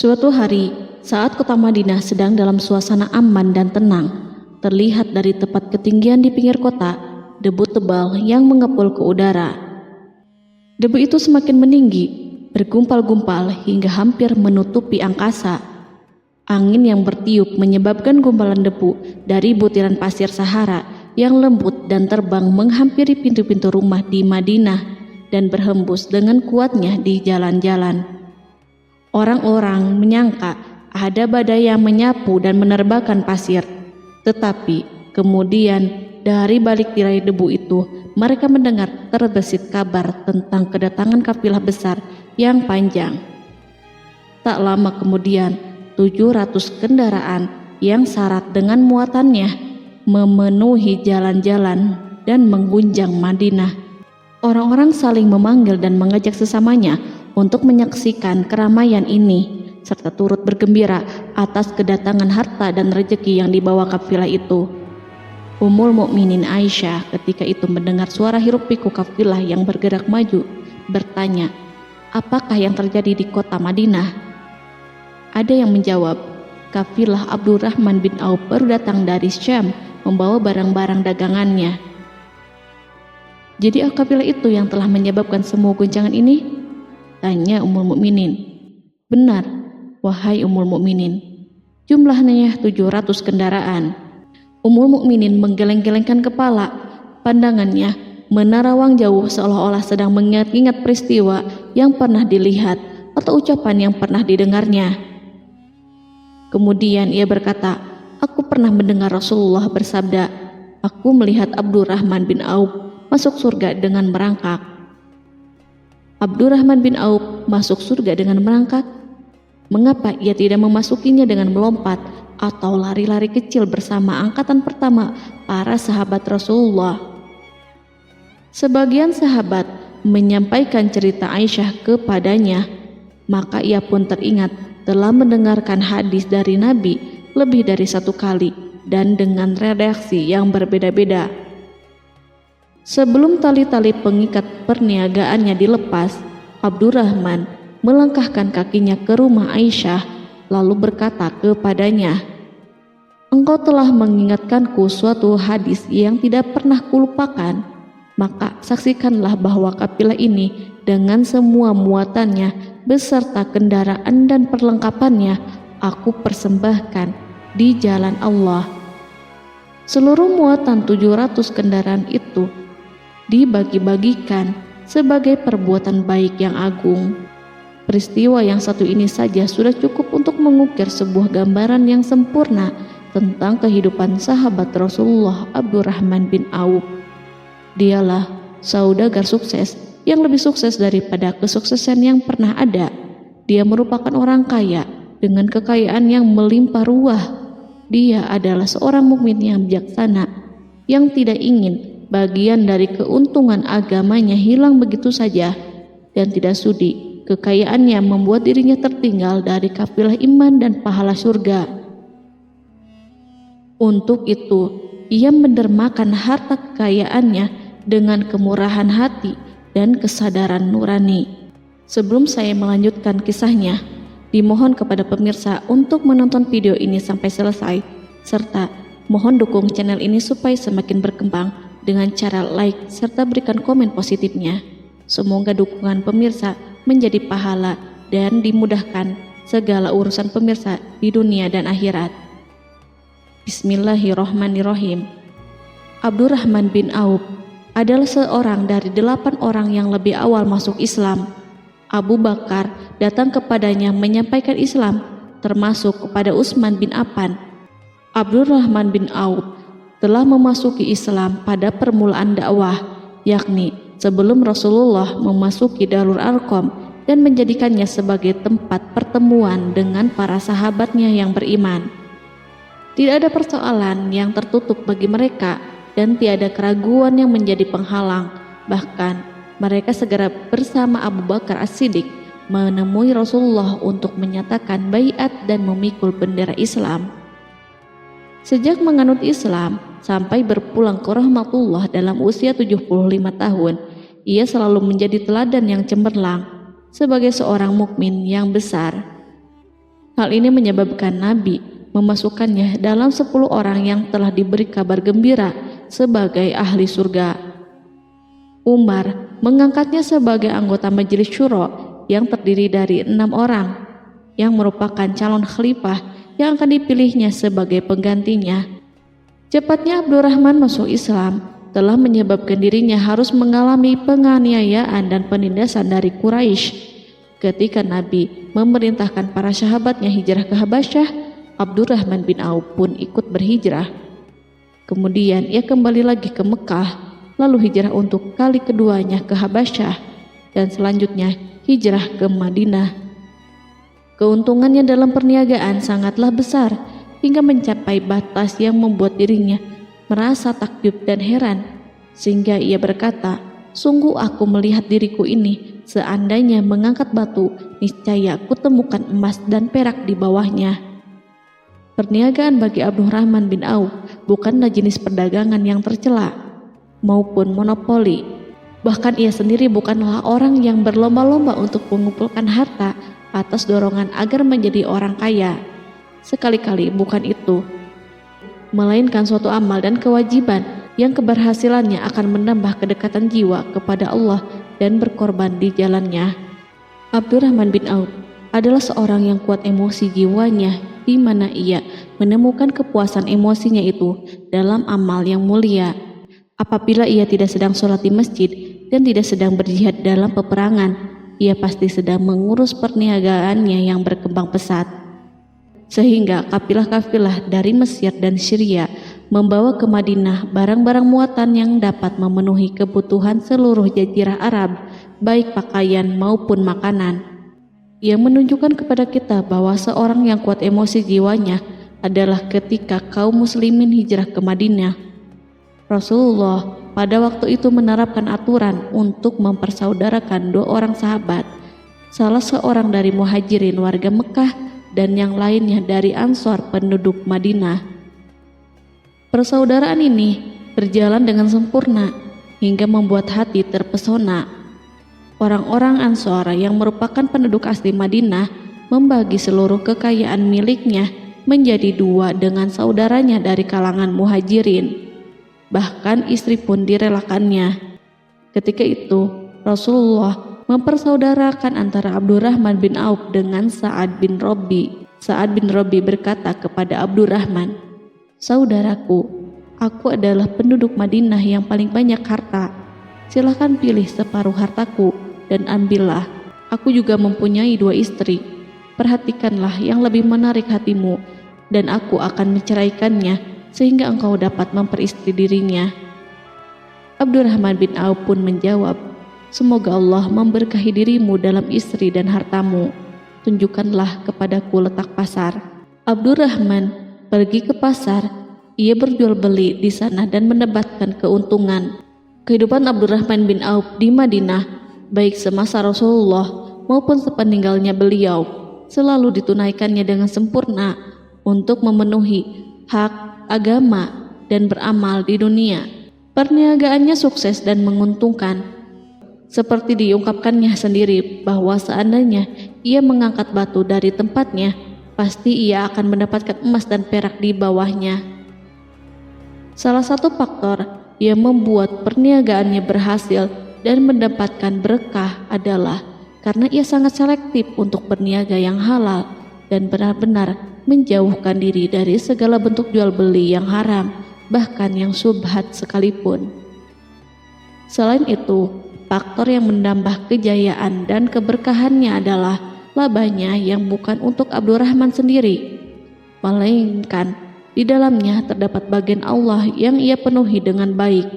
Suatu hari, saat kota Madinah sedang dalam suasana aman dan tenang, terlihat dari tepat ketinggian di pinggir kota, debu tebal yang mengepul ke udara. Debu itu semakin meninggi, bergumpal-gumpal hingga hampir menutupi angkasa. Angin yang bertiup menyebabkan gumpalan debu dari butiran pasir Sahara yang lembut dan terbang menghampiri pintu-pintu rumah di Madinah dan berhembus dengan kuatnya di jalan-jalan. Orang-orang menyangka ada badai yang menyapu dan menerbangkan pasir, tetapi kemudian dari balik tirai debu itu mereka mendengar terbesit kabar tentang kedatangan kafilah besar yang panjang. Tak lama kemudian 700 kendaraan yang syarat dengan muatannya memenuhi jalan-jalan dan mengguncang Madinah. Orang-orang saling memanggil dan mengajak sesamanya untuk menyaksikan keramaian ini, serta turut bergembira atas kedatangan harta dan rezeki yang dibawa kafilah itu. Ummul Mukminin Aisyah ketika itu mendengar suara hiruk-pikuk kafilah yang bergerak maju, bertanya, apakah yang terjadi di kota Madinah? Ada yang menjawab, kafilah Abdurrahman bin Auf baru datang dari Syam membawa barang-barang dagangannya. Jadi kafilah itu yang telah menyebabkan semua guncangan ini? Tanya Ummul Mukminin. Benar, wahai Ummul Mukminin. Jumlahnya 700 kendaraan. Ummul Mukminin menggeleng-gelengkan kepala. Pandangannya menerawang jauh seolah-olah sedang mengingat-ingat peristiwa yang pernah dilihat atau ucapan yang pernah didengarnya. Kemudian ia berkata, aku pernah mendengar Rasulullah bersabda, aku melihat Abdurrahman bin Auf masuk surga dengan merangkak. Abdurrahman bin Auf masuk surga dengan merangkak? Mengapa ia tidak memasukinya dengan melompat atau lari-lari kecil bersama angkatan pertama para sahabat Rasulullah? Sebagian sahabat menyampaikan cerita Aisyah kepadanya, maka ia pun teringat telah mendengarkan hadis dari Nabi lebih dari satu kali dan dengan redaksi yang berbeda-beda. Sebelum tali-tali pengikat perniagaannya dilepas, Abdurrahman melangkahkan kakinya ke rumah Aisyah lalu berkata kepadanya, engkau telah mengingatkanku suatu hadis yang tidak pernah kulupakan, maka saksikanlah bahwa kafilah ini dengan semua muatannya beserta kendaraan dan perlengkapannya aku persembahkan di jalan Allah. Seluruh muatan 700 kendaraan itu dibagi-bagikan sebagai perbuatan baik yang agung. Peristiwa yang satu ini saja sudah cukup untuk mengukir sebuah gambaran yang sempurna tentang kehidupan sahabat Rasulullah Abdurrahman bin Auf. Dialah saudagar sukses yang lebih sukses daripada kesuksesan yang pernah ada. Dia merupakan orang kaya dengan kekayaan yang melimpah ruah. Dia adalah seorang mukmin yang bijaksana yang tidak ingin bagian dari keuntungan agamanya hilang begitu saja dan tidak sudi kekayaannya membuat dirinya tertinggal dari kafilah iman dan pahala surga. Untuk itu, ia mendermakan harta kekayaannya dengan kemurahan hati dan kesadaran nurani. Sebelum saya melanjutkan kisahnya, dimohon kepada pemirsa untuk menonton video ini sampai selesai, serta mohon dukung channel ini supaya semakin berkembang dengan cara like serta berikan komen positifnya. Semoga dukungan pemirsa menjadi pahala dan dimudahkan segala urusan pemirsa di dunia dan akhirat. Bismillahirrohmanirrohim. Abdurrahman bin Auf adalah seorang dari 8 orang yang lebih awal masuk Islam. Abu Bakar datang kepadanya menyampaikan Islam, termasuk kepada Utsman bin Affan. Abdurrahman bin Auf telah memasuki Islam pada permulaan dakwah, yakni sebelum Rasulullah memasuki Darul Arqam dan menjadikannya sebagai tempat pertemuan dengan para sahabatnya yang beriman. Tidak ada persoalan yang tertutup bagi mereka dan tiada keraguan yang menjadi penghalang. Bahkan mereka segera bersama Abu Bakar As-Siddiq menemui Rasulullah untuk menyatakan baiat dan memikul bendera Islam. Sejak menganut Islam sampai berpulang ke rahmatullah dalam usia 75 tahun, ia selalu menjadi teladan yang cemerlang sebagai seorang mukmin yang besar. Hal ini menyebabkan Nabi memasukkannya dalam 10 orang yang telah diberi kabar gembira sebagai ahli surga. Umar mengangkatnya sebagai anggota majelis syuro yang terdiri dari 6 orang yang merupakan calon khalifah yang akan dipilihnya sebagai penggantinya. Cepatnya Abdurrahman masuk Islam telah menyebabkan dirinya harus mengalami penganiayaan dan penindasan dari Quraisy. Ketika Nabi memerintahkan para sahabatnya hijrah ke Habasyah, Abdurrahman bin Auf pun ikut berhijrah. Kemudian ia kembali lagi ke Mekah, lalu hijrah untuk kali keduanya ke Habasyah, dan selanjutnya hijrah ke Madinah. Keuntungannya dalam perniagaan sangatlah besar, hingga mencapai batas yang membuat dirinya merasa takjub dan heran, sehingga ia berkata, "Sungguh aku melihat diriku ini, seandainya mengangkat batu, niscaya aku temukan emas dan perak di bawahnya." Perniagaan bagi Abdurrahman bin Auf bukanlah jenis perdagangan yang tercela maupun monopoli. Bahkan ia sendiri bukanlah orang yang berlomba-lomba untuk mengumpulkan harta atas dorongan agar menjadi orang kaya. Sekali-kali bukan itu, melainkan suatu amal dan kewajiban yang keberhasilannya akan menambah kedekatan jiwa kepada Allah dan berkorban di jalannya. Abdurrahman bin Auf adalah seorang yang kuat emosi jiwanya, di mana ia menemukan kepuasan emosinya itu dalam amal yang mulia. Apabila ia tidak sedang sholat di masjid dan tidak sedang berjihad dalam peperangan, ia pasti sedang mengurus perniagaannya yang berkembang pesat. Sehingga kafilah-kafilah dari Mesir dan Syria membawa ke Madinah barang-barang muatan yang dapat memenuhi kebutuhan seluruh jazirah Arab, baik pakaian maupun makanan. Yang menunjukkan kepada kita bahwa seorang yang kuat emosi jiwanya adalah ketika kaum muslimin hijrah ke Madinah. Rasulullah pada waktu itu menerapkan aturan untuk mempersaudarakan 2 orang sahabat, salah seorang dari muhajirin warga Mekah dan yang lainnya dari Ansor penduduk Madinah. Persaudaraan ini berjalan dengan sempurna hingga membuat hati terpesona. Orang-orang Ansor yang merupakan penduduk asli Madinah membagi seluruh kekayaan miliknya menjadi 2 dengan saudaranya dari kalangan muhajirin. Bahkan istri pun direlakannya. Ketika itu Rasulullah mempersaudarakan antara Abdurrahman bin Auf dengan Sa'ad bin Rabi. Sa'ad bin Rabi berkata kepada Abdurrahman, "Saudaraku, aku adalah penduduk Madinah yang paling banyak harta. Silahkan pilih separuh hartaku dan ambillah. Aku juga mempunyai 2 istri. Perhatikanlah yang lebih menarik hatimu, dan aku akan menceraikannya sehingga engkau dapat memperistri dirinya." Abdurrahman bin Auf pun menjawab, "Semoga Allah memberkahi dirimu dalam istri dan hartamu. Tunjukkanlah kepadaku letak pasar." Abdurrahman pergi ke pasar. Ia berjual beli di sana dan mendapatkan keuntungan. Kehidupan Abdurrahman bin Auf di Madinah, baik semasa Rasulullah maupun sepeninggalnya beliau, selalu ditunaikannya dengan sempurna untuk memenuhi hak agama dan beramal di dunia. Perniagaannya sukses dan menguntungkan. Seperti diungkapkannya sendiri bahwa seandainya ia mengangkat batu dari tempatnya, pasti ia akan mendapatkan emas dan perak di bawahnya. Salah satu faktor yang membuat perniagaannya berhasil dan mendapatkan berkah adalah karena ia sangat selektif untuk berniaga yang halal dan benar-benar menjauhkan diri dari segala bentuk jual beli yang haram, bahkan yang syubhat sekalipun. Selain itu, faktor yang menambah kejayaan dan keberkahannya adalah labanya yang bukan untuk Abdurrahman sendiri, melainkan di dalamnya terdapat bagian Allah yang ia penuhi dengan baik.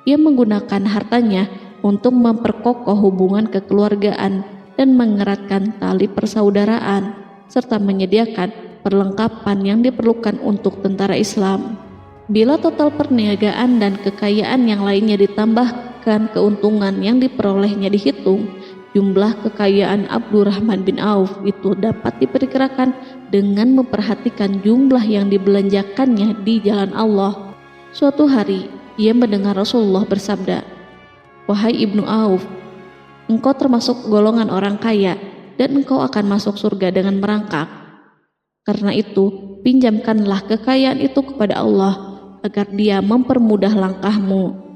Ia menggunakan hartanya untuk memperkokoh hubungan kekeluargaan dan mengeratkan tali persaudaraan, serta menyediakan perlengkapan yang diperlukan untuk tentara Islam. Bila total perniagaan dan kekayaan yang lainnya ditambahkan keuntungan yang diperolehnya dihitung, jumlah kekayaan Abdurrahman bin Auf itu dapat diperkirakan dengan memperhatikan jumlah yang dibelanjakannya di jalan Allah. Suatu hari, ia mendengar Rasulullah bersabda, "Wahai Ibnu Auf, engkau termasuk golongan orang kaya dan engkau akan masuk surga dengan merangkak." Karena itu, pinjamkanlah kekayaan itu kepada Allah agar Dia mempermudah langkahmu."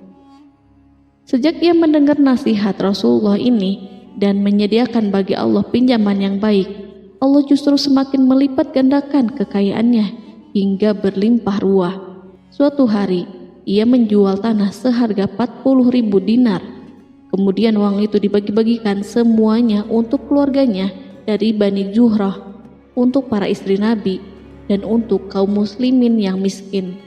Sejak ia mendengar nasihat Rasulullah ini dan menyediakan bagi Allah pinjaman yang baik, Allah justru semakin melipat gandakan kekayaannya hingga berlimpah ruah. Suatu hari, ia menjual tanah seharga 40.000 dinar. Kemudian uang itu dibagi-bagikan semuanya untuk keluarganya dari Bani Zuhrah, untuk para istri Nabi, dan untuk kaum muslimin yang miskin.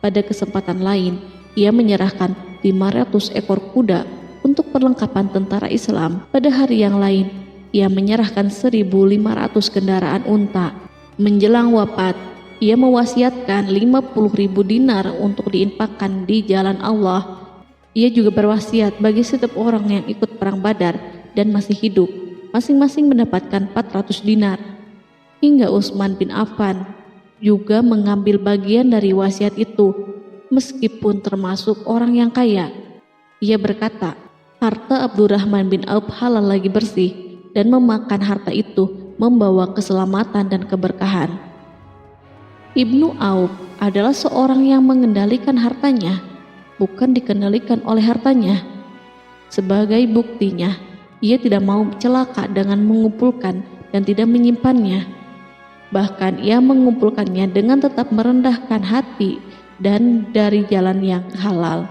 Pada kesempatan lain, ia menyerahkan 500 ekor kuda untuk perlengkapan tentara Islam. Pada hari yang lain, ia menyerahkan 1.500 kendaraan unta. Menjelang wafat, ia mewasiatkan 50.000 dinar untuk diinfakkan di jalan Allah. Ia juga berwasiat bagi setiap orang yang ikut perang Badar dan masih hidup, masing-masing mendapatkan 400 dinar. Hingga Utsman bin Affan juga mengambil bagian dari wasiat itu, meskipun termasuk orang yang kaya. Ia berkata, harta Abdurrahman bin Auf halal lagi bersih, dan memakan harta itu membawa keselamatan dan keberkahan. Ibnu Auf adalah seorang yang mengendalikan hartanya, bukan dikendalikan oleh hartanya. Sebagai buktinya, ia tidak mau celaka dengan mengumpulkan dan tidak menyimpannya. Bahkan ia mengumpulkannya dengan tetap merendahkan hati dan dari jalan yang halal.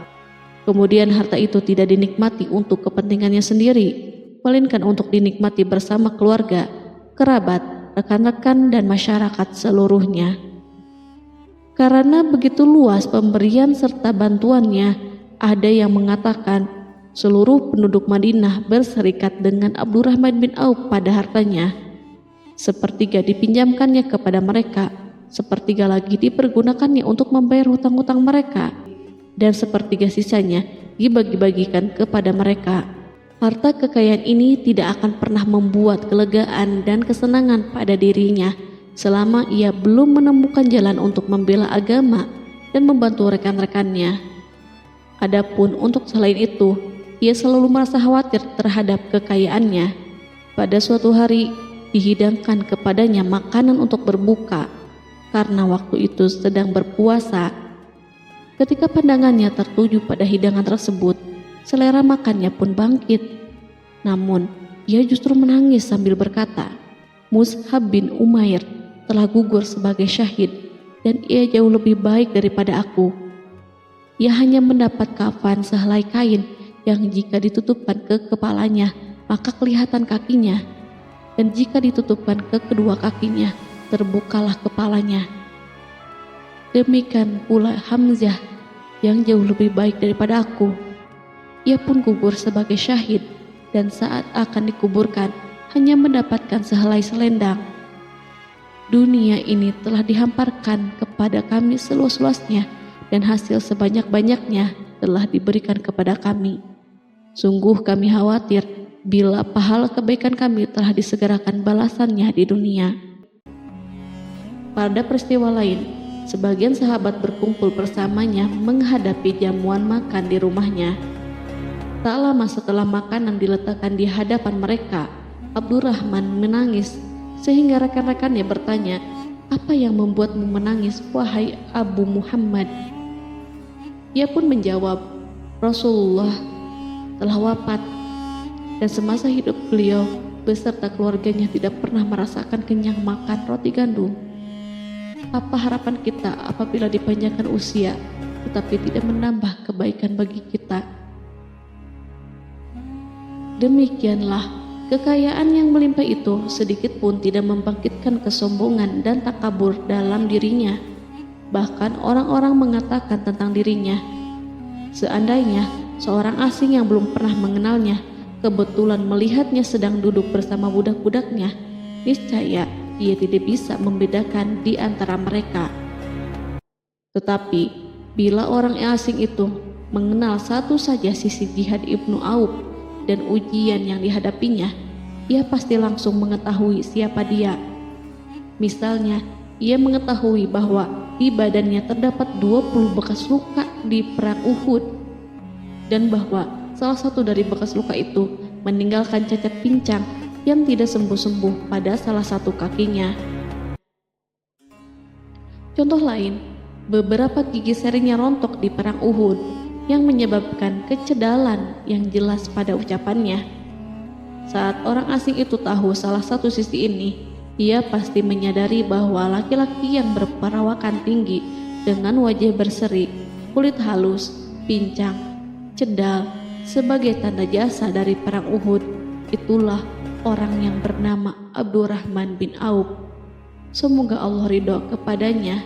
Kemudian harta itu tidak dinikmati untuk kepentingannya sendiri, melainkan untuk dinikmati bersama keluarga, kerabat, rekan-rekan, dan masyarakat seluruhnya. Karena begitu luas pemberian serta bantuannya, ada yang mengatakan seluruh penduduk Madinah berserikat dengan Abdurrahman bin Auf pada hartanya. Sepertiga dipinjamkannya kepada mereka, sepertiga lagi dipergunakannya untuk membayar hutang-hutang mereka, dan sepertiga sisanya dibagi-bagikan kepada mereka. Harta kekayaan ini tidak akan pernah membuat kelegaan dan kesenangan pada dirinya selama ia belum menemukan jalan untuk membela agama dan membantu rekan-rekannya. Adapun untuk selain itu, ia selalu merasa khawatir terhadap kekayaannya. Pada suatu hari, dihidangkan kepadanya makanan untuk berbuka karena waktu itu sedang berpuasa. Ketika pandangannya tertuju pada hidangan tersebut, selera makannya pun bangkit. Namun, ia justru menangis sambil berkata, "Mus'hab bin Umair telah gugur sebagai syahid dan ia jauh lebih baik daripada aku. Ia hanya mendapat kafan sehelai kain yang jika ditutupkan ke kepalanya, maka kelihatan kakinya, dan jika ditutupkan ke kedua kakinya, terbukalah kepalanya. Demikian pula Hamzah yang jauh lebih baik daripada aku. Ia pun gugur sebagai syahid, dan saat akan dikuburkan hanya mendapatkan sehelai selendang. Dunia ini telah dihamparkan kepada kami seluas-luasnya, dan hasil sebanyak-banyaknya telah diberikan kepada kami. Sungguh kami khawatir bila pahala kebaikan kami telah disegerakan balasannya di dunia." Pada peristiwa lain, sebagian sahabat berkumpul bersamanya menghadapi jamuan makan di rumahnya. Tak lama setelah makanan diletakkan di hadapan mereka, Abdurrahman menangis sehingga rekan-rekannya bertanya, "Apa yang membuatmu menangis, wahai Abu Muhammad?" Ia pun menjawab, "Rasulullah telah wafat, dan semasa hidup beliau beserta keluarganya tidak pernah merasakan kenyang makan roti gandum. Apa harapan kita apabila dipanjangkan usia tetapi tidak menambah kebaikan bagi kita?" Demikianlah, kekayaan yang melimpah itu sedikit pun tidak membangkitkan kesombongan dan takabur dalam dirinya. Bahkan orang-orang mengatakan tentang dirinya, seandainya seorang asing yang belum pernah mengenalnya kebetulan melihatnya sedang duduk bersama budak-budaknya, niscaya ia tidak bisa membedakan di antara mereka. Tetapi bila orang asing itu mengenal satu saja sisi jihad Ibnu Auf dan ujian yang dihadapinya, ia pasti langsung mengetahui siapa dia. Misalnya, ia mengetahui bahwa di badannya terdapat 20 bekas luka di perang Uhud, dan bahwa salah satu dari bekas luka itu meninggalkan cacat pincang yang tidak sembuh-sembuh pada salah satu kakinya. Contoh lain, beberapa gigi serinya rontok di perang Uhud yang menyebabkan kecedalan yang jelas pada ucapannya. Saat orang asing itu tahu salah satu sisi ini, ia pasti menyadari bahwa laki-laki yang berperawakan tinggi dengan wajah berseri, kulit halus, pincang, cedal sebagai tanda jasa dari perang Uhud, itulah orang yang bernama Abdurrahman bin Auf. Semoga Allah ridho kepadanya.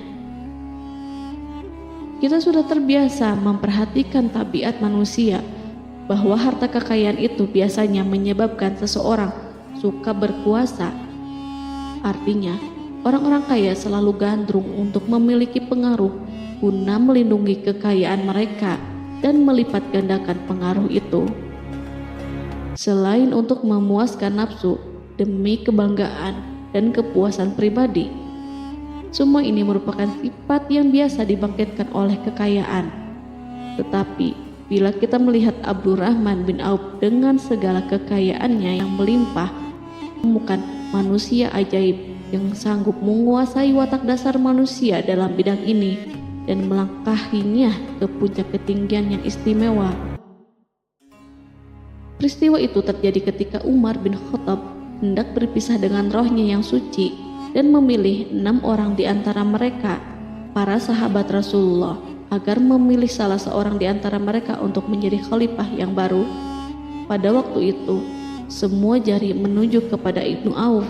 Kita sudah terbiasa memperhatikan tabiat manusia, bahwa harta kekayaan itu biasanya menyebabkan seseorang suka berkuasa. Artinya, orang-orang kaya selalu gandrung untuk memiliki pengaruh guna melindungi kekayaan mereka dan melipat gandakan pengaruh itu. Selain untuk memuaskan nafsu demi kebanggaan dan kepuasan pribadi, semua ini merupakan sifat yang biasa dibangkitkan oleh kekayaan. Tetapi bila kita melihat Abdurrahman bin Auf dengan segala kekayaannya yang melimpah, menemukan manusia ajaib yang sanggup menguasai watak dasar manusia dalam bidang ini dan melangkahinya ke puncak ketinggian yang istimewa. Peristiwa itu terjadi ketika Umar bin Khattab hendak berpisah dengan rohnya yang suci dan memilih 6 orang di antara mereka, para sahabat Rasulullah, agar memilih salah seorang di antara mereka untuk menjadi khalifah yang baru. Pada waktu itu, semua jari menunjuk kepada Ibnu Auf.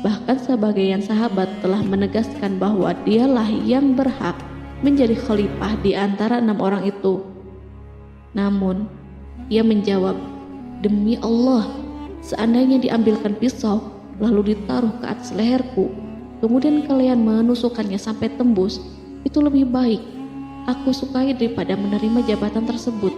Bahkan sebagian sahabat telah menegaskan bahwa dialah yang berhak menjadi khalifah di antara 6 orang itu. Namun, ia menjawab, "Demi Allah, seandainya diambilkan pisau lalu ditaruh ke atas leherku, kemudian kalian menusukkannya sampai tembus, itu lebih baik aku sukai daripada menerima jabatan tersebut."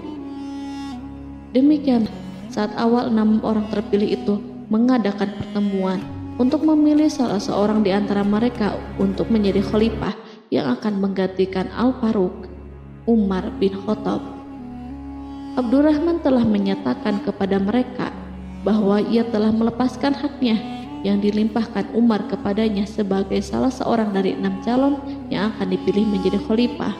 Demikian, saat awal 6 orang terpilih itu mengadakan pertemuan untuk memilih salah seorang di antara mereka untuk menjadi khalifah yang akan menggantikan Al-Faruq, Umar bin Khattab, Abdurrahman telah menyatakan kepada mereka bahwa ia telah melepaskan haknya yang dilimpahkan Umar kepadanya sebagai salah seorang dari 6 calon yang akan dipilih menjadi khalifah.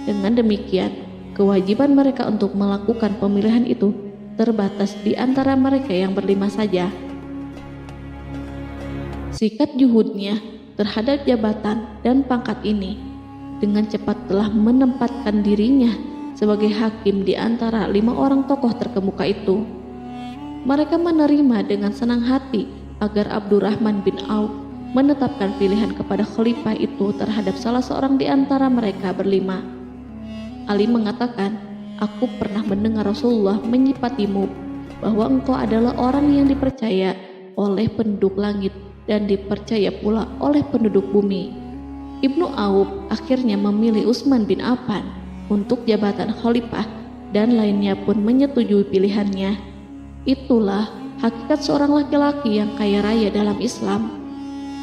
Dengan demikian, kewajiban mereka untuk melakukan pemilihan itu terbatas di antara mereka yang berlima saja. Sikat juhudnya terhadap jabatan dan pangkat ini dengan cepat telah menempatkan dirinya sebagai hakim di antara 5 orang tokoh terkemuka itu. Mereka menerima dengan senang hati agar Abdurrahman bin Auf menetapkan pilihan kepada khalifah itu terhadap salah seorang di antara mereka berlima. Ali mengatakan, "Aku pernah mendengar Rasulullah menyifatimu bahwa engkau adalah orang yang dipercaya oleh penduduk langit dan dipercaya pula oleh penduduk bumi." Ibnu Auf akhirnya memilih Utsman bin Affan untuk jabatan khalifah dan lainnya pun menyetujui pilihannya. Itulah hakikat seorang laki-laki yang kaya raya dalam Islam.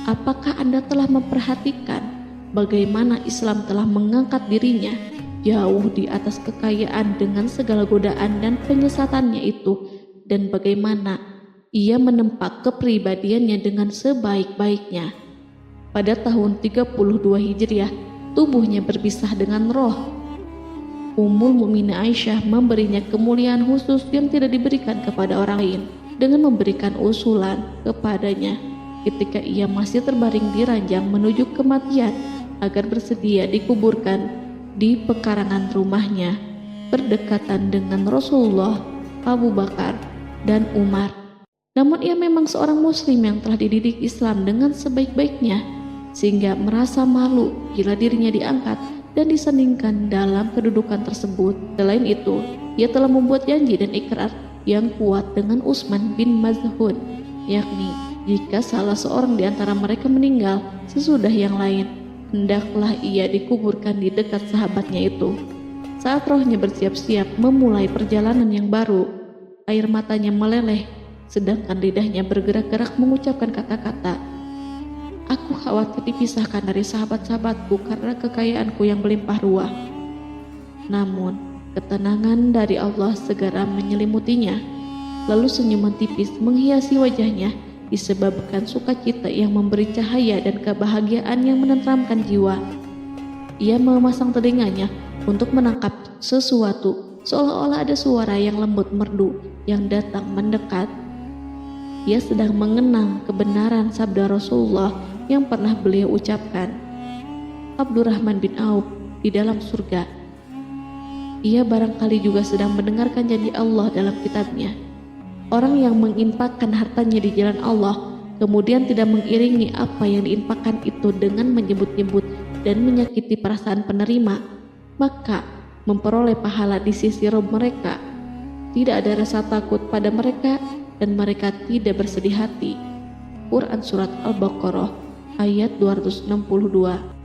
Apakah Anda telah memperhatikan bagaimana Islam telah mengangkat dirinya jauh di atas kekayaan dengan segala godaan dan penyesatannya itu, dan bagaimana ia menempa kepribadiannya dengan sebaik-baiknya? Pada tahun 32 Hijriah, tubuhnya berpisah dengan roh. Ummul Mukminin Aisyah memberinya kemuliaan khusus yang tidak diberikan kepada orang lain dengan memberikan usulan kepadanya ketika ia masih terbaring di ranjang menuju kematian agar bersedia dikuburkan di pekarangan rumahnya berdekatan dengan Rasulullah, Abu Bakar, dan Umar. Namun ia memang seorang muslim yang telah dididik Islam dengan sebaik-baiknya, sehingga merasa malu bila dirinya diangkat dan disandingkan dalam kedudukan tersebut. Selain itu, ia telah membuat janji dan ikrar yang kuat dengan Utsman bin Maz'un, yakni jika salah seorang di antara mereka meninggal sesudah yang lain, hendaklah ia dikuburkan di dekat sahabatnya itu. Saat rohnya bersiap-siap memulai perjalanan yang baru, air matanya meleleh, sedangkan lidahnya bergerak-gerak mengucapkan kata-kata, "Aku khawatir dipisahkan dari sahabat-sahabatku karena kekayaanku yang melimpah ruah." Namun, ketenangan dari Allah segera menyelimutinya. Lalu senyuman tipis menghiasi wajahnya disebabkan sukacita yang memberi cahaya dan kebahagiaan yang menenteramkan jiwa. Ia memasang telinganya untuk menangkap sesuatu, seolah-olah ada suara yang lembut merdu yang datang mendekat. Ia sedang mengenang kebenaran sabda Rasulullah yang pernah beliau ucapkan, Abdurrahman bin Auf di dalam surga. Ia barangkali juga sedang mendengarkan janji Allah dalam kitabnya. Orang yang menginfakkan hartanya di jalan Allah, kemudian tidak mengiringi apa yang diinfakkan itu dengan menyebut-nyebut dan menyakiti perasaan penerima, maka memperoleh pahala di sisi Rabb mereka. Tidak ada rasa takut pada mereka dan mereka tidak bersedih hati. Quran Surat Al-Baqarah ayat 262.